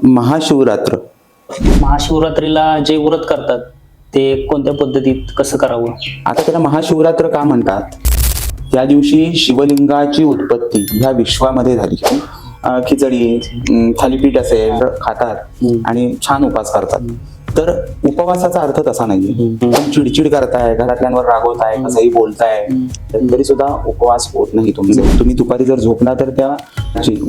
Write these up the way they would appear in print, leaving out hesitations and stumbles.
महाशिवरात्र. महाशिवरात्रीला जे व्रत करतात ते कोणत्या पद्धतीत कसं करावं? आता त्याला महाशिवरात्र का म्हणतात? त्या दिवशी शिवलिंगाची उत्पत्ती ह्या विश्वामध्ये झाली. खिचडी थालीपीठ असेल खातात आणि छान उपवास करतात. तर उपवासाचा अर्थ तसा नाहीये. पण चिडचिड करताय, घरातल्यांवर रागवताय, कसंही बोलताय, तरी सुद्धा उपवास होत नाही तुमचे. तुम्ही दुपारी जर झोपला तर त्या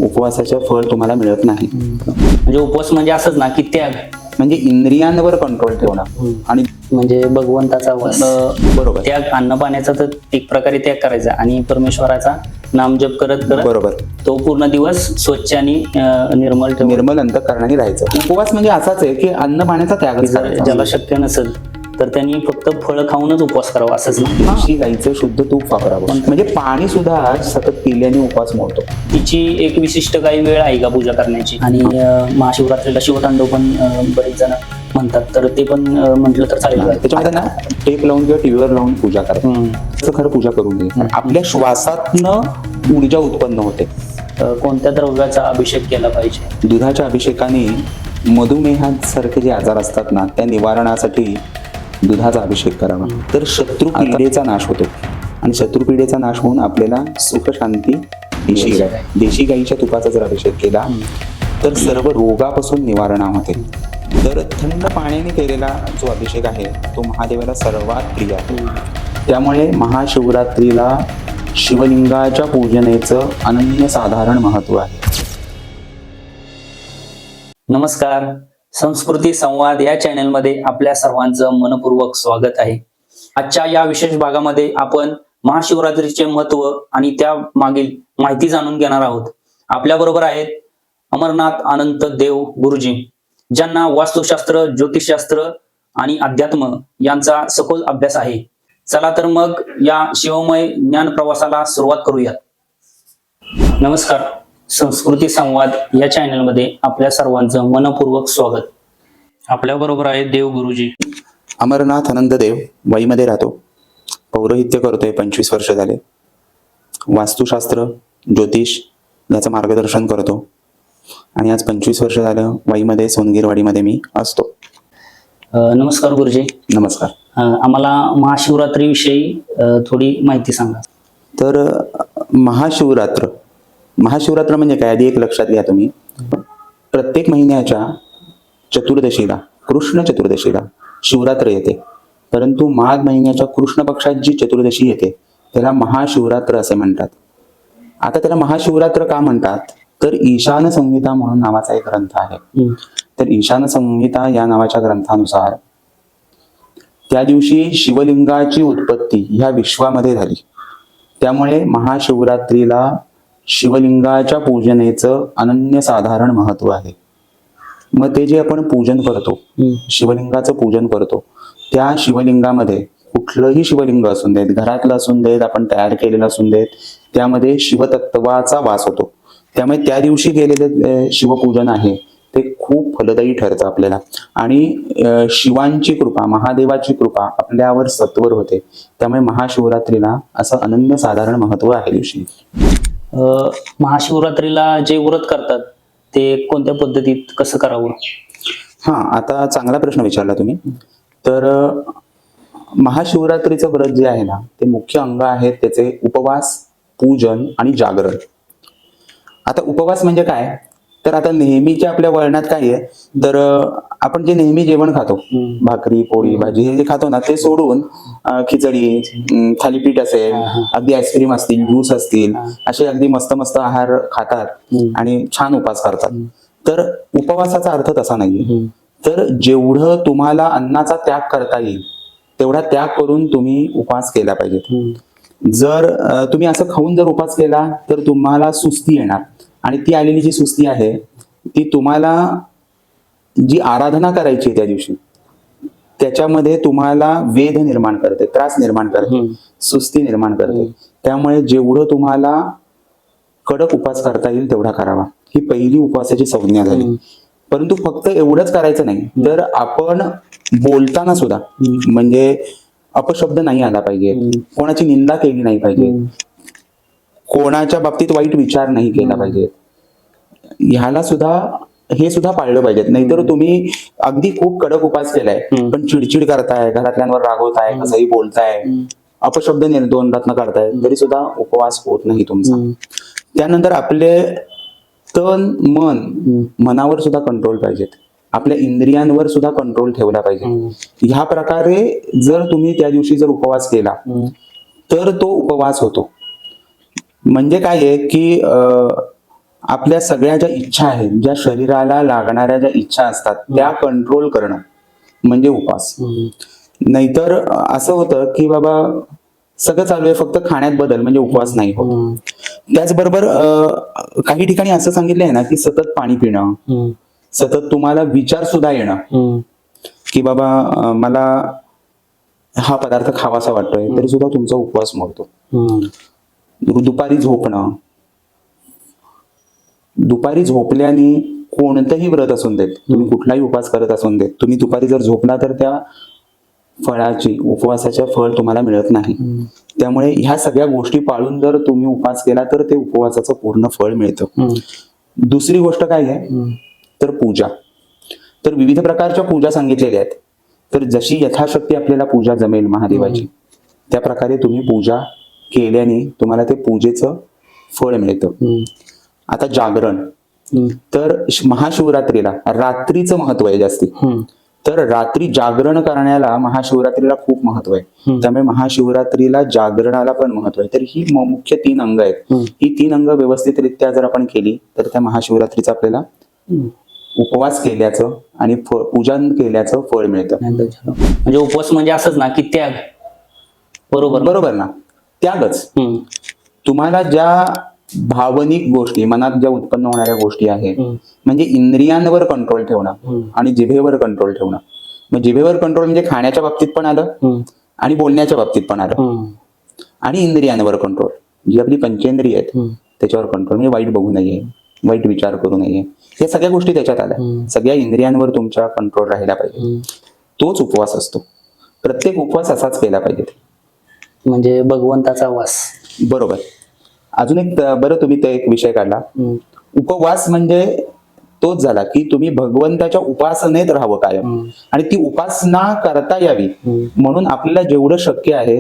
उपवासाचं फळ तुम्हाला मिळत नाही. म्हणजे उपवास म्हणजे असंच ना की त्याग, म्हणजे इंद्रियांवर कंट्रोल ठेवणं आणि म्हणजे भगवंताचा वास. बरोबर. त्याग अन्न पाण्याचा तर एक प्रकारे त्याग करायचा आणि परमेश्वराचा नामजप करत करत बरोबर तो पूर्ण दिवस स्वच्छ आणि निर्मल अंतःकरणाने राहायचं. उपवास म्हणजे असाच आहे की अन्न पाण्याचा त्यागच जर करायचा. ज्याला शक्य नसेल तर त्यांनी फक्त फळ खाऊनच उपवास करावा असंच नाही. म्हशी गाईचं शुद्ध तूप वापरावं. म्हणजे पाणी सुद्धा सतत पिल्याने उपवास मोडतो. तिची एक विशिष्ट काही वेळ आहे का पूजा करण्याची? आणि महाशिवरात्रीला शिवतांडव पण बरेच जण म्हणतात, तर ते पण म्हटलं तर चालेल. त्याच्यामध्ये ना टेप लावून किंवा टीव्हीवर लावून पूजा करतात. खरं पूजा करून घे. आपल्या श्वासातनं ऊर्जा उत्पन्न होते. कोणत्या द्रव्याचा अभिषेक केला पाहिजे? दुधाच्या अभिषेकाने मधुमेहासारखे जे आजार असतात ना, त्या निवारणासाठी दुधाचा अभिषेक करावा. तर शत्रुपीडेचा नाश होतो आणि शत्रुपीडेचा नाश होऊन आपल्याला सुख शांती. देशी गाईच्या तुपाचा जर अभिषेक केला तर सर्व रोगापासून निवारणा होते. तर थंड पाण्याने केलेला जो अभिषेक आहे तो महादेवाला सर्वात प्रिय आहे. त्यामुळे महाशिवरात्रीला शिवलिंगाच्या पूजनेचं अनन्यसाधारण महत्व आहे. नमस्कार, संस्कृती संवाद या चॅनलमध्ये आपल्या सर्वांचं मनपूर्वक स्वागत आहे. आजच्या या विशेष भागामध्ये आपण महाशिवरात्रीचे महत्व आणि त्या मागील माहिती जाणून घेणार आहोत. आपल्या बरोबर आहेत अमरनाथ अनंत देव गुरुजी, ज्यांना वास्तुशास्त्र, ज्योतिषशास्त्र आणि अध्यात्म यांचा सखोल अभ्यास आहे. चला तर मग या शिवमय ज्ञान प्रवासाला सुरुवात करूया. नमस्कार, संस्कृती संवाद या चॅनलमध्ये आपल्या सर्वांचं मनपूर्वक स्वागत. आपल्या बरोबर आहे देव गुरुजी. अमरनाथ आनंद देव वाईमध्ये राहतो. पौरोहित्य करतोय 25 वर्ष झाले. वास्तुशास्त्र, ज्योतिष याचं मार्गदर्शन करतो आणि आज 25 वर्ष झालं वाईमध्ये सोनगीरवाडीमध्ये मी असतो. नमस्कार गुरुजी. नमस्कार. आम्हाला महाशिवरात्री विषयी थोडी माहिती सांगा. तर महाशिवरात्र म्हणजे काय, आधी एक लक्षात घ्या तुम्ही. प्रत्येक महिन्याच्या चतुर्दशीला, कृष्ण चतुर्दशीला शिवरात्र येते. परंतु माघ महिन्याच्या कृष्ण पक्षात जी चतुर्दशी येते त्याला महाशिवरात्र असे म्हणतात. आता त्याला महाशिवरात्र का म्हणतात? तर ईशान संहिता म्हणून नावाचा एक ग्रंथ आहे. तर ईशान संहिता या नावाच्या ग्रंथानुसार त्या दिवशी शिवलिंगाची उत्पत्ती ह्या विश्वामध्ये झाली. त्यामुळे महाशिवरात्रीला शिवलिंगाच्या पूजनेचं अनन्यसाधारण महत्व आहे. मग ते जे आपण पूजन करतो, शिवलिंगाचं पूजन करतो, त्या शिवलिंगामध्ये कुठलंही शिवलिंग असून देत, घरातलं असून देत, आपण तयार केलेलं असून देत, त्यामध्ये शिवतत्वाचा वास होतो. त्यामुळे त्या दिवशी केलेलं शिवपूजन आहे ते खूप फलदायी ठरतं आपल्याला. आणि शिवांची कृपा, महादेवाची कृपा आपल्यावर सत्वर होते. त्यामुळे महाशिवरात्रीला असं अनन्यसाधारण महत्व आहे दिवशी. महाशिवरात्रीला जे व्रत करतात ते कोणत्या पद्धतीत कसं करावं? आता चांगला प्रश्न विचारला तुम्ही. तर महाशिवरात्रीचं व्रत जे आहे ना, ते मुख्य अंग आहेत त्याचे उपवास, पूजन आणि जागरण. आता उपवास म्हणजे काय? तर आता नेहमीच्या आपल्या वळणात काय आहे, तर आपण जे नेहमी जेवण खातो, भाकरी, पोळी, भाजी हे जे खातो ना, ते सोडून खिचडी, थालीपीठ असेल, अगदी आईस्क्रीम असतील, ज्यूस असतील, असे अगदी मस्त मस्त आहार खातात आणि छान उपवास करतात. तर उपवासाचा अर्थ तसा नाहीये. तर जेवढं तुम्हाला अन्नाचा त्याग करता येईल तेवढा त्याग करून तुम्ही उपवास केला पाहिजे. जर तुम्ही असं खाऊन जर उपवास केला तर तुम्हाला सुस्ती येणार आणि ती आलेली जी सुस्ती आहे ती तुम्हाला जी आराधना करायची त्या दिवशी त्याच्यामध्ये तुम्हाला वेध निर्माण करते, त्रास निर्माण करते, सुस्ती निर्माण करते. त्यामुळे जेवढं तुम्हाला कडक उपवास करता येईल तेवढा करावा. ही पहिली उपवासाची संज्ञा झाली. परंतु फक्त एवढंच करायचं नाही, तर आपण बोलताना सुद्धा म्हणजे अपशब्द नाही आला पाहिजे, कोणाची निंदा केली नाही पाहिजे, कोणाच्या बाबतीत वाईट विचार नाही केला पाहिजे. ह्याला सुद्धा हे सुद्धा पाळलं पाहिजे. नाहीतर तुम्ही अगदी खूप कडक उपास केलाय पण चिडचिड करताय, घरातल्यांवर रागवताय, कसंही बोलताय, अपशब्द तोंडातनं काढताय, तरी सुद्धा उपवास होत नाही तुमचा. त्यानंतर आपले तन मन, मनावर सुद्धा कंट्रोल पाहिजेत, आपल्या इंद्रियांवर सुद्धा कंट्रोल ठेवला पाहिजे. ह्या प्रकारे जर तुम्ही त्या दिवशी जर उपवास केला तर तो उपवास होतो. म्हणजे काय आहे की आपल्या सगळ्या ज्या इच्छा आहेत, ज्या शरीराला लागणाऱ्या ज्या इच्छा असतात त्या कंट्रोल करणं म्हणजे उपवास. नाहीतर असं होतं की बाबा सगळं चालू आहे, फक्त खाण्यात बदल म्हणजे उपवास नाही होत. त्याचबरोबर काही ठिकाणी असं सांगितलं आहे ना की सतत पाणी पिणं, सतत तुम्हाला विचार सुद्धा येणं की बाबा मला हा पदार्थ खावासा वाटतोय, तरी सुद्धा तुमचा उपवास मोडतो. दुपारी झोपणं, दुपारी झोपल्याने कोणतंही व्रत असून देत, तुम्ही कुठलाही उपवास करत असून देत, तुम्ही दुपारी जर झोपला तर त्या फळाची, उपवासाच्या फळ तुम्हाला मिळत नाही. त्यामुळे ह्या सगळ्या गोष्टी पाळून जर तुम्ही उपवास केला तर ते उपवासाचं पूर्ण फळ मिळतं. दुसरी गोष्ट काय आहे तर पूजा. तर विविध प्रकारच्या पूजा सांगितलेल्या आहेत. तर जशी यथाशक्ती आपल्याला पूजा जमेल महादेवाची, त्या प्रकारे तुम्ही पूजा केल्याने तुम्हाला ते पूजेचं फळ मिळतं. आता जागरण, तर महाशिवरात्रीला रात्रीचं महत्व आहे जास्ती. तर रात्री जागरण करण्याला महाशिवरात्रीला खूप महत्व आहे. त्यामुळे महाशिवरात्रीला जागरणाला पण महत्व आहे. तर ही मुख्य 3 अंग आहेत. ही 3 अंग व्यवस्थितरित्या जर आपण केली तर त्या महाशिवरात्रीचं आपल्याला उपवास केल्याचं आणि पूजन केल्याचं फळ मिळतं. म्हणजे उपवास म्हणजे असंच ना की त्याग. बरोबर ना, त्यागच. तुम्हाला ज्या भावनिक गोष्टी, मनात ज्या उत्पन्न होणाऱ्या गोष्टी आहेत, म्हणजे इंद्रियांवर कंट्रोल ठेवणं आणि जिभेवर कंट्रोल ठेवणं. मग जिभेवर कंट्रोल म्हणजे खाण्याच्या बाबतीत पण आलं आणि बोलण्याच्या बाबतीत पण आलं. आणि इंद्रियांवर कंट्रोल, जी आपली पंचेंद्रिय आहेत त्याच्यावर कंट्रोल, म्हणजे वाईट बघू नये, वाईट विचार करू नये, या सगळ्या गोष्टी त्याच्यात आल्या. सगळ्या इंद्रियांवर तुमचा कंट्रोल राहिला पाहिजे. तोच उपवास असतो. प्रत्येक उपवास असाच केला पाहिजे, म्हणजे भगवंताचा वास. बरोबर. अजून एक बरं तुम्ही ते एक विषय काढला, उपवास म्हणजे तोच झाला की तुम्ही भगवंताच्या उपासनेत राहावं कायम, आणि ती उपासना करता यावी म्हणून आपल्याला जेवढं शक्य आहे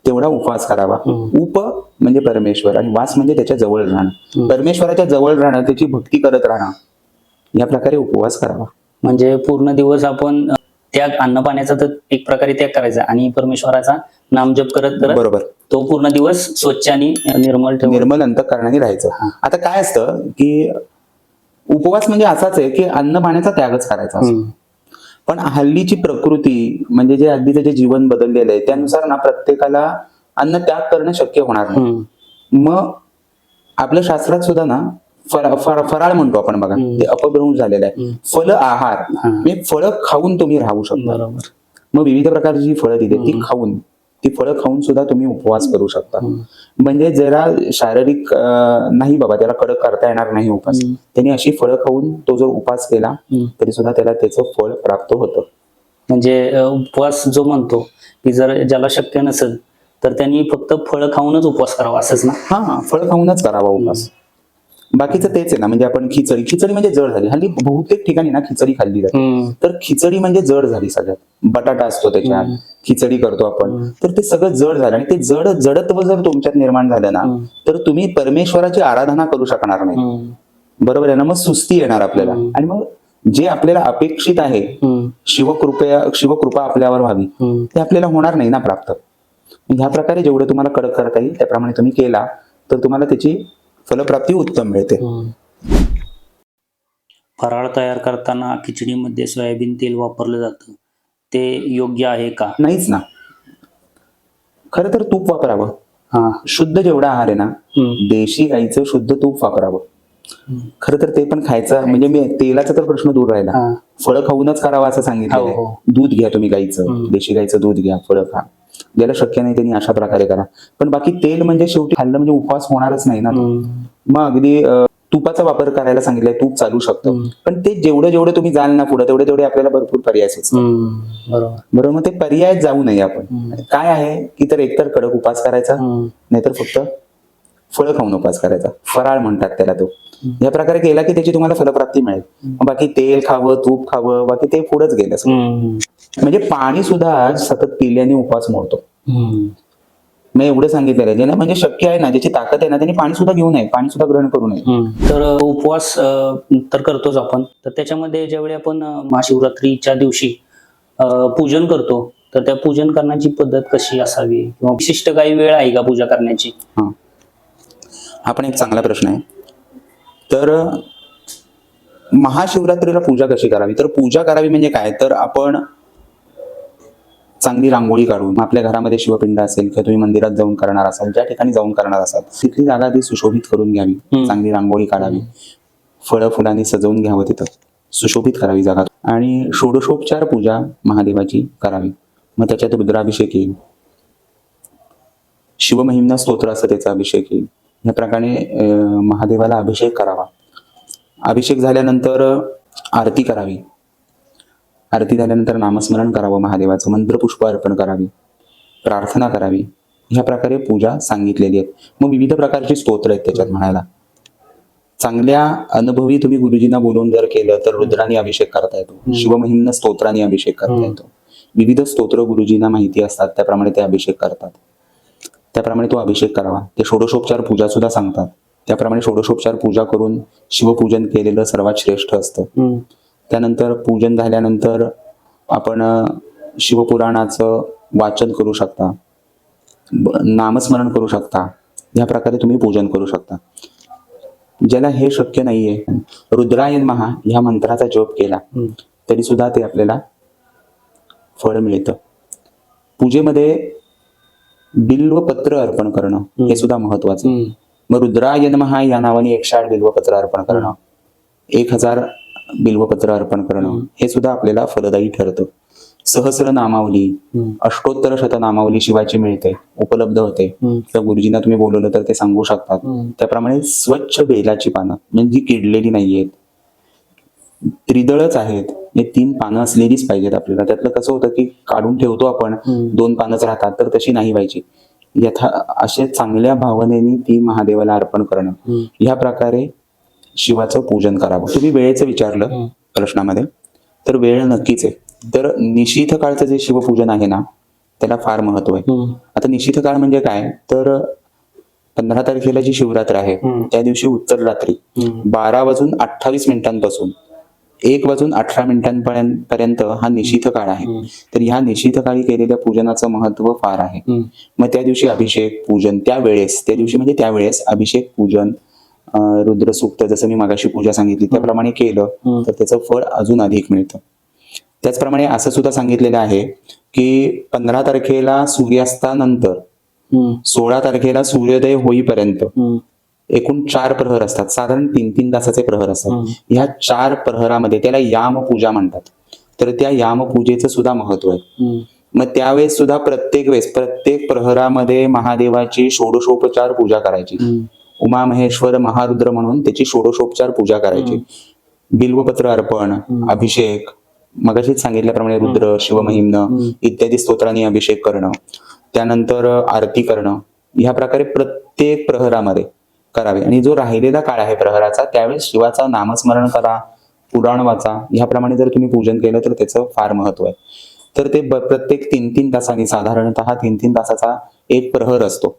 तेवढा उपवास करावा. उप म्हणजे परमेश्वर आणि वास म्हणजे त्याच्या जवळ राहणं, परमेश्वराच्या जवळ राहणं, त्याची भक्ती करत राहणं, या प्रकारे उपवास करावा. म्हणजे पूर्ण दिवस आपण त्याग, अन्न पाण्याचा तर एक प्रकारे त्याग करायचा आणि परमेश्वराचा नामजप करत करत बरोबर तो पूर्ण दिवस स्वच्छ आणि निर्मल अंतःकरणाने राहायचं. आता काय असतं की उपवास म्हणजे असाच आहे की अन्न पाण्याचा त्यागच करायचा असतो. पण हल्लीची प्रकृती म्हणजे जे अगदी त्याचे जीवन बदललेलं आहे त्यानुसार ना प्रत्येकाला अन्न त्याग करणं शक्य होणार नाही. मग आपल्या शास्त्रात सुद्धा ना फराळ म्हणतो आपण बघा, ते अपभ्रंश झालेलं आहे. फल आहार म्हणजे फळं खाऊन तुम्ही राहू शकता. मग विविध प्रकारची फळं दिली ती खाऊन, ती फळं खाऊन सुद्धा तुम्ही उपवास करू शकता. म्हणजे जरा शारीरिक नाही बाबा त्याला कडक करता येणार नाही उपवास, त्यांनी अशी फळं खाऊन तो जर उपवास केला तरी सुद्धा त्याला त्याचं फळ प्राप्त होतं. म्हणजे उपवास जो म्हणतो की जर ज्याला शक्य नसेल तर त्यांनी फक्त फळं खाऊनच उपवास करावा असंच ना? हा, फळं खाऊनच करावा उपवास. बाकीचं तेच आहे ना. म्हणजे आपण खिचडी म्हणजे जड झाली. हल्ली बहुतेक ठिकाणी ना खिचडी खाल्ली जाते. तर खिचडी म्हणजे जड झाली सगळ्यात. बटाटा असतो त्याच्यात, खिचडी करतो आपण, तर ते सगळं जड झालं. आणि ते जडत्व जर तुमच्यात निर्माण झालं ना तर तुम्ही परमेश्वराची आराधना करू शकणार नाही. बरोबर आहे ना? मग सुस्ती येणार आपल्याला. आणि मग जे आपल्याला अपेक्षित आहे शिवकृपा आपल्यावर व्हावी ते आपल्याला होणार नाही ना प्राप्त. ह्या प्रकारे जेवढं तुम्हाला कडक करता येईल त्याप्रमाणे तुम्ही केला तर तुम्हाला त्याची फलप्राप्ती उत्तम मिळते. फराळ तयार करताना खिचडीमध्ये सोयाबीन तेल वापरलं जातं, ते योग्य आहे का? नाहीच ना. खरं तर तूप वापरावं. शुद्ध जेवढा आहार आहे ना, देशी गाईचं शुद्ध तूप वापरावं. खरं तर ते पण खायचं म्हणजे मी तेलाचा तर प्रश्न दूर राहिला. फळं खाऊनच करावं असं सांगितलं. दूध घ्या तुम्ही गाईचं, देशी गाईचं दूध घ्या, फळं खा. ज्याला शक्य नाही त्यांनी अशा प्रकारे करा. पण बाकी तेल म्हणजे शेवटी खाल्लं म्हणजे उपवास होणारच नाही ना. मग अगदी तुपाचा वापर करायला सांगितलंय, तूप चालू शकतं. पण ते जेवढं तुम्ही जाल ना पुढे तेवढे आपल्याला भरपूर पर्याय सुचतात. बरोबर. मग ते पर्याय जाऊ नये आपण. काय आहे की तर एकतर कडक उपास करायचा, नाहीतर फक्त फळं खाऊन उपवास करायचा, फराळ म्हणतात त्याला तो. या प्रकारे केला की त्याची तुम्हाला फलप्राप्ती मिळेल. बाकी तेल खावं, तूप खावं, बाकी ते पुढंच गेलं सगळं. म्हणजे पाणी सुद्धा सतत पिल्याने उपवास मोडतो. मी एवढं सांगितलेलं आहे, ज्यांना म्हणजे शक्य आहे ना, ज्याची ताकद आहे ना, त्यांनी पाणी सुद्धा घेऊ नये, पाणी सुद्धा ग्रहण करू नये. तर उपवास तर करतोच आपण. तर त्याच्यामध्ये ज्यावेळी आपण महाशिवरात्रीच्या दिवशी पूजन करतो, तर त्या पूजन करण्याची पद्धत कशी असावी किंवा विशिष्ट काही वेळ आहे का पूजा करण्याची? हा पण एक चांगला प्रश्न आहे. तर महाशिवरात्रीला पूजा कशी करावी? तर पूजा करावी म्हणजे काय, तर आपण चांगली रांगोळी काढून आपल्या घरामध्ये शिवपिंड असेल किंवा तुम्ही मंदिरात जाऊन करणार असाल, ज्या ठिकाणी जाऊन करणार असाल तिथली जागा ती सुशोभित करून घ्यावी, चांगली रांगोळी काढावी, फळं फुलांनी सजवून घ्यावं, तिथं सुशोभित करावी जागा, आणि षोडशोपचार पूजा महादेवाची करावी. मग त्याच्यात रुद्राभिषेक येईल, शिवमहिम्न स्तोत्र असं त्याचा अभिषेक येईल. या प्रकारे महादेवाला अभिषेक करावा. अभिषेक झाल्यानंतर आरती करावी. आरती झाल्यानंतर नामस्मरण करावं महादेवाचं, मंत्रपुष्प अर्पण करावी, प्रार्थना करावी. ह्या प्रकारे पूजा सांगितलेली आहे. मग विविध प्रकारची स्तोत्र आहेत त्याच्यात म्हणायला. चांगल्या अनुभवी तुम्ही गुरुजींना बोलून जर केलं तर रुद्राने अभिषेक करता येतो, शिवमहिम्न स्तोत्राने अभिषेक करता येतो. विविध स्तोत्र गुरुजींना माहिती असतात, त्याप्रमाणे ते अभिषेक करतात. त्याप्रमाणे तो अभिषेक करावा. ते षोडशोपचार पूजा सुद्धा सांगतात, त्याप्रमाणे षोडशोपचार पूजा करून शिवपूजन केलेलं सर्वात श्रेष्ठ असतं. त्यानंतर पूजन झाल्यानंतर आपण शिवपुराणाचं वाचन करू शकता, नामस्मरण करू शकता. या प्रकारे तुम्ही पूजन करू शकता. ज्याला हे शक्य नाहीये, रुद्राय नमः ह्या मंत्राचा जप केला तरी सुद्धा ते आपल्याला फळ मिळतं. पूजेमध्ये बिल्वपत्र अर्पण करणं हे सुद्धा महत्वाचं. मग रुद्राय नमः या नावाने 108 बिल्वपत्र अर्पण करणं, 1000 बिल्वपत्र अर्पण करणं हे सुद्धा आपल्याला फलदायी ठरतं. सहस्र नामावली, अष्टोत्तर शतनामावली शिवाची मिळते, उपलब्ध होते. तर गुरुजींना तुम्ही बोलवलं तर ते सांगू शकतात. त्याप्रमाणे स्वच्छ बेलाची पानं, म्हणजे किडलेली नाहीयेत, त्रिदळच आहेत, हे 3 पानं असलेलीच पाहिजेत आपल्याला. त्यातलं कसं होतं की काढून ठेवतो आपण, 2 पानच राहतात, तर तशी नाही पाहिजे. असे चांगल्या भावनेने ती महादेवाला अर्पण करणं. ह्या प्रकारे शिवाचं पूजन करावं. तुम्ही वेळेचं विचारलं प्रश्नामध्ये, तर वेळ नक्कीच आहे. तर निशीथ काळचं जे शिवपूजन आहे ना, त्याला फार महत्व आहे. आता निशीथ काळ म्हणजे काय, तर 15 तारखेला जी शिवरात्र आहे त्या दिवशी उत्तर रात्री 12:28 पासून 1:18 हा निशीथ काळ आहे. तर ह्या निशीथ काळी केलेल्या पूजनाचं महत्व फार आहे. मग त्या दिवशी अभिषेक पूजन, त्या दिवशी म्हणजे त्यावेळेस अभिषेक पूजन, रुद्रसूक्त जसं मी मागाशी पूजा सांगितली त्याप्रमाणे केलं तर त्याचं फळ अजून अधिक मिळतं. त्याचप्रमाणे असं सुद्धा सांगितलेलं आहे की 15 तारखेला सूर्यास्तानंतर 16 तारखेला सूर्योदय होईपर्यंत एकूण 4 प्रहर असतात, साधारण 3-3 तासाचे प्रहर असतात. ह्या 4 प्रहरामध्ये त्याला याम पूजा म्हणतात. तर त्या याम पूजेचं सुद्धा महत्व आहे. मग त्यावेळेस सुद्धा प्रत्येक प्रहरामध्ये महादेवाची षोडशोपचार पूजा करायची. उमा महेश्वर महारुद्र म्हणून त्याची षोडशोपचार पूजा करायची. बिल्वपत्र अर्पण, अभिषेक, मगाशीच सांगितल्याप्रमाणे रुद्र, शिवमहिम्न इत्यादी स्तोत्रांनी अभिषेक करणं, त्यानंतर आरती करणं, ह्या प्रकारे प्रत्येक प्रहरामध्ये करावे. आणि जो राहिलेला काळ आहे प्रहराचा, त्यावेळेस शिवाचा नामस्मरण करा, पुराण वाचा. ह्याप्रमाणे जर तुम्ही पूजन केलं तर त्याचं फार महत्व आहे. तर ते प्रत्येक 3-3 तासांनी, साधारणतः 3-3 तासाचा एक प्रहर असतो.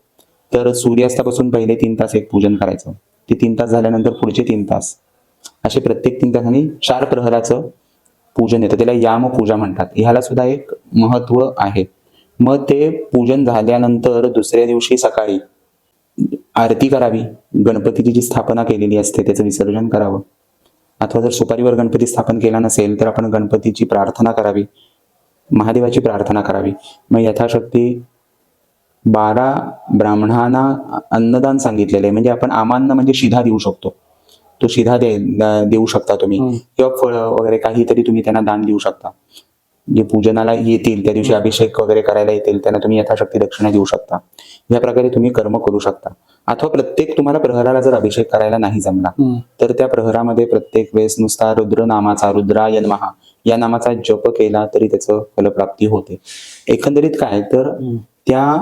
तर सूर्यास्तापासून पहिले 3 तास एक पूजन करायचं, ते 3 तास झाल्यानंतर पुढचे 3 तास, असे प्रत्येक 3 तासांनी 4 प्रहराचं पूजन येतं. त्याला याम पूजा म्हणतात. ह्याला सुद्धा एक महत्व आहे. मग ते पूजन झाल्यानंतर दुसऱ्या दिवशी सकाळी आरती करावी. गणपतीची जी स्थापना केलेली असते त्याचं विसर्जन करावं. अथवा जर सुपारीवर गणपती स्थापन केला नसेल तर आपण गणपतीची प्रार्थना करावी, महादेवाची प्रार्थना करावी. मग यथाशक्ती 12 ब्राह्मणांना अन्नदान सांगितलेलं आहे. म्हणजे आपण आमांना म्हणजे शिधा देऊ शकतो, तो शिधा देऊ शकता तुम्ही, किंवा फळं वगैरे काहीतरी तुम्ही त्यांना दान देऊ शकता. जे पूजनाला येतील, त्या दिवशी अभिषेक वगैरे करायला येतील, त्यांना तुम्ही यथाशक्ती दक्षिणा देऊ शकता. या प्रकारे तुम्ही कर्म करू शकता. अथवा प्रत्येक तुम्हाला प्रहराला जर अभिषेक करायला नाही जमला तर त्या प्रहरामध्ये प्रत्येक वेळेस नुसता रुद्र नामाचा, रुद्राय नमः या नामाचा जप केला तरी त्याचं फलप्राप्ती होते. एकंदरीत काय, तर त्या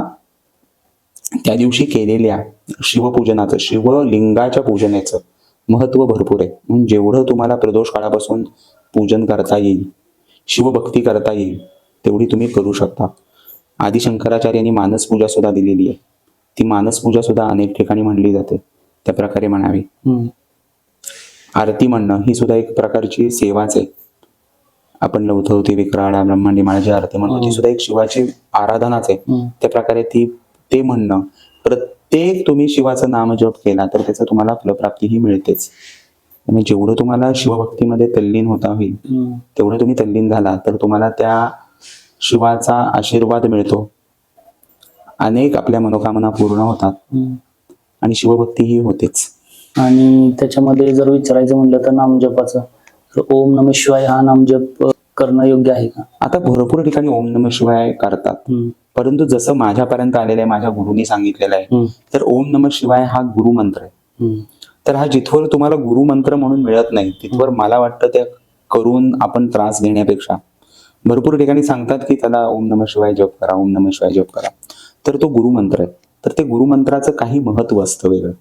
त्या दिवशी केलेल्या शिवपूजनाचं, शिवलिंगाच्या पूजनेचं महत्व भरपूर आहे. म्हणून जेवढं तुम्हाला प्रदोष काळापासून पूजन करता येईल, शिवभक्ती करता येईल, तेवढी तुम्ही करू शकता. आदि शंकराचार्यांनी मानस पूजा सुद्धा दिलेली आहे. ती मानस पूजा सुद्धा अनेक ठिकाणी म्हणली जाते, त्या प्रकारे म्हणावी. आरती म्हणणं ही सुद्धा एक प्रकारची सेवाच आहे. आपण लवथवती विक्राळा ब्रह्मांडी माळाची आरती म्हणतो, ती सुद्धा एक शिवाची आराधनाच आहे. त्या प्रकारे ते म्हणणं, प्रत्येक तुम्ही शिवाचं नाम जप केला तर त्याचं तुम्हाला फलप्राप्ती ही मिळतेच. त्यामुळे जेवढं तुम्हाला शिवभक्तीमध्ये तल्लीन होता होईल, तेवढं तुम्ही तल्लीन झाला तर तुम्हाला त्या शिवाचा आशीर्वाद मिळतो. अनेक आपल्या मनोकामना पूर्ण होतात आणि शिवभक्ती ही होतेच. आणि त्याच्यामध्ये जर विचारायचं म्हणलं तर नामजपाचं, तर ओम नमः शिवाय हा नामजप करणं योग्य आहे का? आता भरपूर ठिकाणी ओम नमः शिवाय करतात, परंतु जसं माझ्यापर्यंत आलेलं आहे, माझ्या गुरुनी सांगितलेलं आहे, तर ओम नमः शिवाय हा गुरुमंत्र आहे. तर हा जिथवर तुम्हाला गुरुमंत्र म्हणून मिळत नाही, तिथवर मला वाटतं त्या करून आपण त्रास घेण्यापेक्षा, भरपूर ठिकाणी सांगतात की त्याला ओम नमः शिवाय जप करा, ओम नमः शिवाय जप करा, तर तो गुरुमंत्र आहे. तर ते गुरुमंत्राचं काही महत्व असतं वेगळं.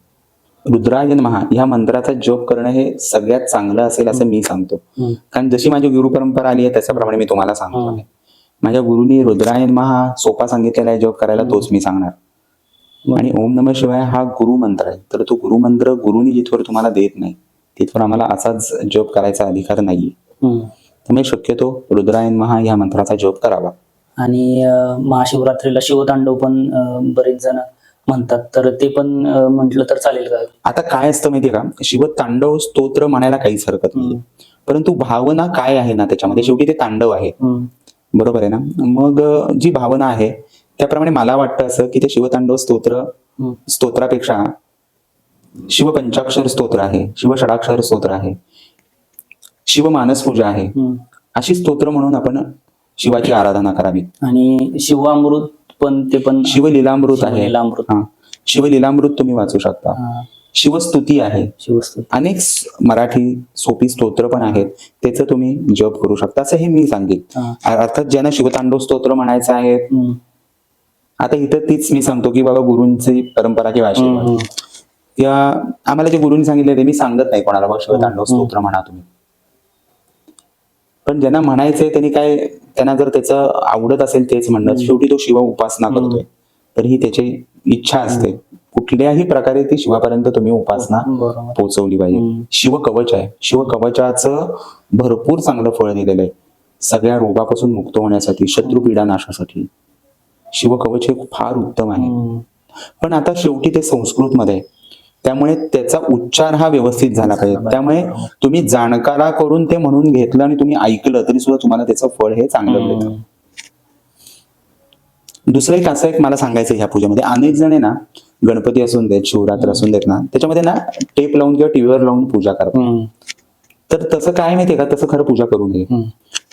रुद्राय नमः या मंत्राचा जप करणं हे सगळ्यात चांगलं असेल असं मी सांगतो. कारण जशी माझी गुरु परंपरा आली आहे त्याच्याप्रमाणे मी तुम्हाला सांगतो आहे. माझ्या गुरुनी रुद्राय नमः हा सोपा सांगितलेला आहे जप करायला, तोच मी सांगणार. आणि ओम नमः शिवाय हा गुरुमंत्र आहे. तर तो गुरुमंत्र गुरुनी जिथवर तुम्हाला देत नाही, तिथवर आम्हाला असाच जप करायचा अधिकार नाहीये. त्यामुळे शक्यतो रुद्राय नमः या मंत्राचा जप करावा. आणि महाशिवरात्रीला शिवतांडव पण बरेच जण म्हणतात, तर ते पण म्हटलं तर चालेल का? आता काय असतं माहितीये का, शिवतांडव स्तोत्र म्हणायला काहीच हरकत नाही, परंतु भावना काय आहे ना त्याच्यामध्ये, शेवटी ते तांडव आहे, बरोबर आहे ना. मग जी भावना आहे त्याप्रमाणे मला वाटतं असं की ते शिवतांडव स्तोत्रापेक्षा शिवपंचाक्षर स्तोत्र आहे, शिवषडाक्षर स्तोत्र आहे, शिवमानस पूजा आहे, अशी स्तोत्र म्हणून आपण शिवाची आराधना करावी. आणि शिवामृत पण, ते पण शिवलीलामृत आहे, शिवलीलामृत तुम्ही वाचू शकता. शिवस्तुती आहे, अनेक मराठी सोपी स्तोत्र पण आहेत, त्याचं तुम्ही जप करू शकता असं हे मी सांगेन. अर्थात ज्यांना शिवतांडव स्तोत्र म्हणायचं आहे, आता इथं तीच मी सांगतो की बाबा गुरूंची परंपरा किंवा आशीर्वाद, या आम्हाला जे गुरुंनी सांगितले ते मी सांगत नाही कोणाला बाबा शिवतांडव स्तोत्र म्हणा तुम्ही. पण ज्यांना म्हणायचंय त्यांना जर त्याचं आवडत असेल तेच म्हणणं, शेवटी तो शिव उपासना करतोय तर ही त्याची इच्छा असते. कुठल्याही प्रकारे ती शिवापर्यंत तुम्ही उपासना पोहोचवली पाहिजे. शिवकवच आहे, शिवकवचाचं भरपूर चांगलं फळ दिलेलं आहे सगळ्या रोगापासून मुक्त होण्यासाठी, शत्रुपीडा नाशासाठी. शिवकवच हे फार उत्तम आहे. पण आता शेवटी ते संस्कृत मध्ये, त्यामुळे त्याचा उच्चार हा व्यवस्थित झाला पाहिजे. त्यामुळे तुम्ही जाणकारा करून ते म्हणून घेतलं आणि तुम्ही ऐकलं तरी सुद्धा तुम्हाला त्याचं फळ हे चांगलं मिळतं. दुसरं एक असं एक मला सांगायचं ह्या पूजेमध्ये, अनेक जण ना गणपती असून देत, शिवरात्र असून देत ना, त्याच्यामध्ये ना टेप लावून किंवा टीव्हीवर लावून पूजा करतात. तर तसं काय माहितीये का, तसं खरं पूजा करू नये.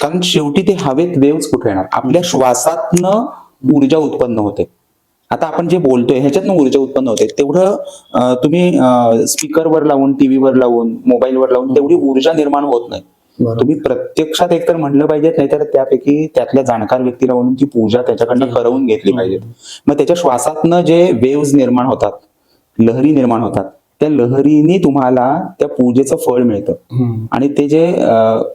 कारण शेवटी ते हवेत वेव्स कुठे येणार, आपल्या श्वासातनं ऊर्जा उत्पन्न होते. आता आपण जे बोलतोय ह्याच्यातनं ऊर्जा उत्पन्न होते, तेवढं तुम्ही स्पीकरवर लावून, टीव्हीवर लावून, मोबाईलवर लावून तेवढी ऊर्जा निर्माण होत नाही. तुम्ही प्रत्यक्षात एकतर म्हणलं पाहिजे, नाहीतर त्यापैकी त्यातल्या जाणकार व्यक्तीला म्हणून ती पूजा त्याच्याकडनं करवून घेतली पाहिजे. मग त्याच्या श्वासातनं जे वेव्स निर्माण होतात, लहरी निर्माण होतात, त्या लहरीने तुम्हाला त्या पूजेचं फळ मिळतं आणि ते जे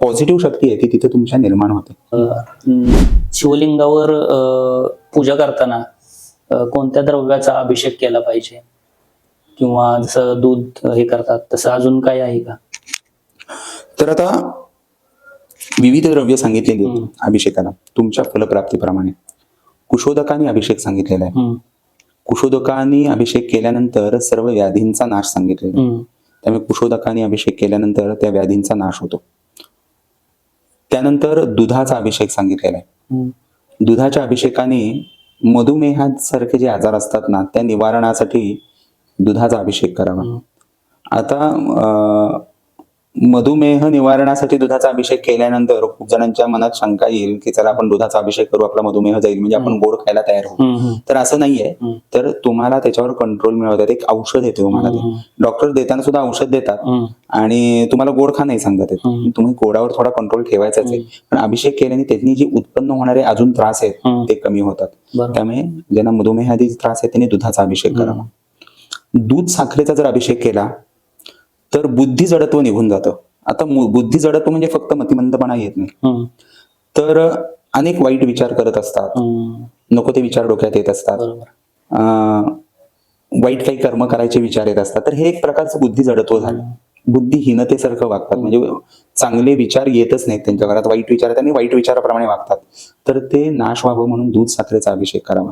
पॉझिटिव्ह शक्ती आहे ती तिथे तुमच्या निर्माण होते. शिवलिंगावर पूजा करताना कोणत्या द्रव्याचा अभिषेक केला पाहिजे, किंवा जसं दूध हे करतात तसं अजून काय आहे का? तर आता विविध द्रव्य सांगितलेली आहेत अभिषेकाला तुमच्या फलप्राप्तीप्रमाणे. कुशोदकाने अभिषेक सांगितलेला आहे. कुशोदकाने अभिषेक केल्यानंतर सर्व व्याधींचा नाश सांगितलेला आहे. त्यामुळे कुशोदकाने अभिषेक केल्यानंतर त्या व्याधींचा नाश होतो. त्यानंतर दुधाचा अभिषेक सांगितलेला आहे. दुधाच्या अभिषेकाने मधुमेहासारखे जे आजार असतात ना, त्या निवारणासाठी दुधाचा अभिषेक करावा. आता मधुमेह निवारणासाठी दुधाचा अभिषेक केल्यानंतर खूप जणांच्या मनात शंका येईल की चला आपण दुधाचा अभिषेक करू, आपला मधुमेह जाईल, म्हणजे आपण गोड खायला तयार होऊ. तर असं नाहीये. तर तुम्हाला त्याच्यावर कंट्रोल मिळवतात. एक औषध येते तुम्हाला ते. डॉक्टर देताना सुद्धा औषध देतात आणि तुम्हाला गोड खा नाही सांगतात येत. तुम्ही गोडावर थोडा कंट्रोल ठेवायचाच आहे. पण अभिषेक केल्याने त्यांनी जी उत्पन्न होणारे अजून त्रास आहेत ते कमी होतात. त्यामुळे ज्यांना मधुमेहादी त्रास आहे त्यांनी दुधाचा अभिषेक करावा. दूध साखरेचा जर अभिषेक केला तर बुद्धी जडत्व निघून जातं. आता बुद्धी जडत्व म्हणजे फक्त मतिमंदपणा येत नाही, तर अनेक वाईट विचार करत असतात, नको ते विचार डोक्यात येत असतात, वाईट काही कर्म करायचे विचार येत असतात. तर हे एक प्रकारचं बुद्धी जडत्व झालं. बुद्धिहीनतेसारखं वागतात, म्हणजे चांगले विचार येतच नाहीत त्यांच्या घरात, वाईट विचार आहेत आणि वाईट विचाराप्रमाणे वागतात. तर ते नाश व्हावं म्हणून दूध साखरेचा अभिषेक करावा.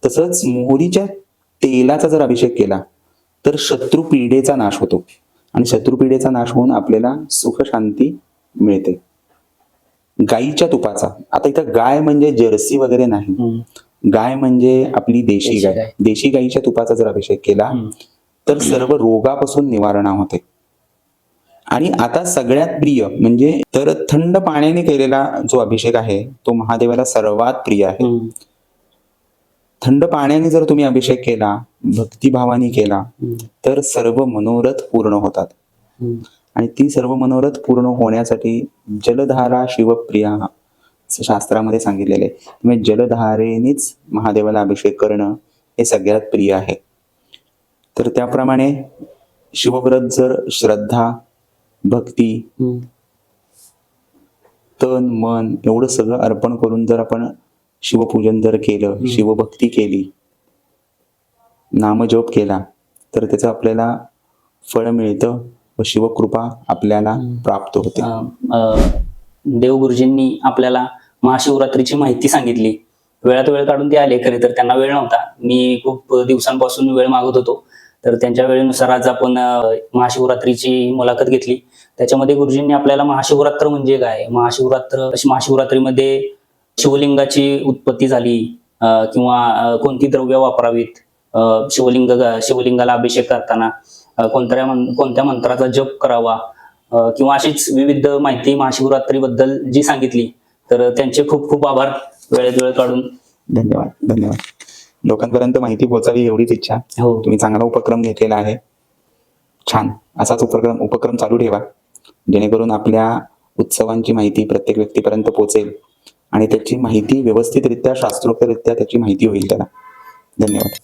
तसंच मोहरीच्या तेलाचा जर अभिषेक केला तर शत्रू पीडेचा नाश होतो आणि शत्रुपीडेचा नाश होऊन आपल्याला सुख शांती मिळते. गाईच्या तुपाचा, आता इथं गाय म्हणजे जर्सी वगैरे नाही, गाय म्हणजे आपली देशी गाय. देशी गाईच्या तुपाचा जर अभिषेक केला तर सर्व रोगापासून निवारणा होते. आणि आता सगळ्यात प्रिय म्हणजे तर थंड पाण्याने केलेला जो अभिषेक आहे तो महादेवाला सर्वात प्रिय आहे. थंड पाण्याने जर तुम्ही अभिषेक केला, भक्तिभावाने केला तर सर्व मनोरथ पूर्ण होतात. आणि ती सर्व मनोरथ पूर्ण होण्यासाठी जलधारा शिवप्रिया असं शास्त्रामध्ये सांगितलेलं आहे. म्हणजे जलधारेनेच महादेवाला अभिषेक करणं हे सगळ्यात प्रिय आहे. तर त्याप्रमाणे शिवव्रत जर श्रद्धा, भक्ती, तन मन एवढं सगळं अर्पण करून जर आपण शिवपूजन जर केलं, शिवभक्ती केली, नामजप केला तर त्याचं आपल्याला फळ मिळतं व शिवकृपा आपल्याला प्राप्त होते. देवगुरुजींनी आपल्याला महाशिवरात्रीची माहिती सांगितली. वेळात वेळ काढून ते आले, खरे तर त्यांना वेळ नव्हता. मी खूप दिवसांपासून वेळ मागत होतो, तर त्यांच्या वेळेनुसार आज आपण महाशिवरात्रीची मुलाखत घेतली. त्याच्यामध्ये गुरुजींनी आपल्याला महाशिवरात्र म्हणजे काय, महाशिवरात्रीमध्ये शिवलिंगाची उत्पत्ती झाली किंवा कोणती द्रव्य वापरावीत, शिवलिंगाला अभिषेक करताना कोणत्या मंत्राचा जप करावा किंवा अशीच विविध माहिती महाशिवरात्रीबद्दल जी सांगितली, तर त्यांचे खूप खूप आभार वेळेत वेळ काढून. धन्यवाद. लोकांपर्यंत माहिती पोहोचावी एवढीच इच्छा. तुम्ही चांगला उपक्रम घेतलेला आहे, छान. असाच उपक्रम चालू ठेवा जेणेकरून आपल्या उत्सवांची माहिती प्रत्येक व्यक्तीपर्यंत पोहोचेल आणि त्याची माहिती व्यवस्थितरित्या, शास्त्रोक्तरित्या त्याची माहिती होईल त्याला. धन्यवाद.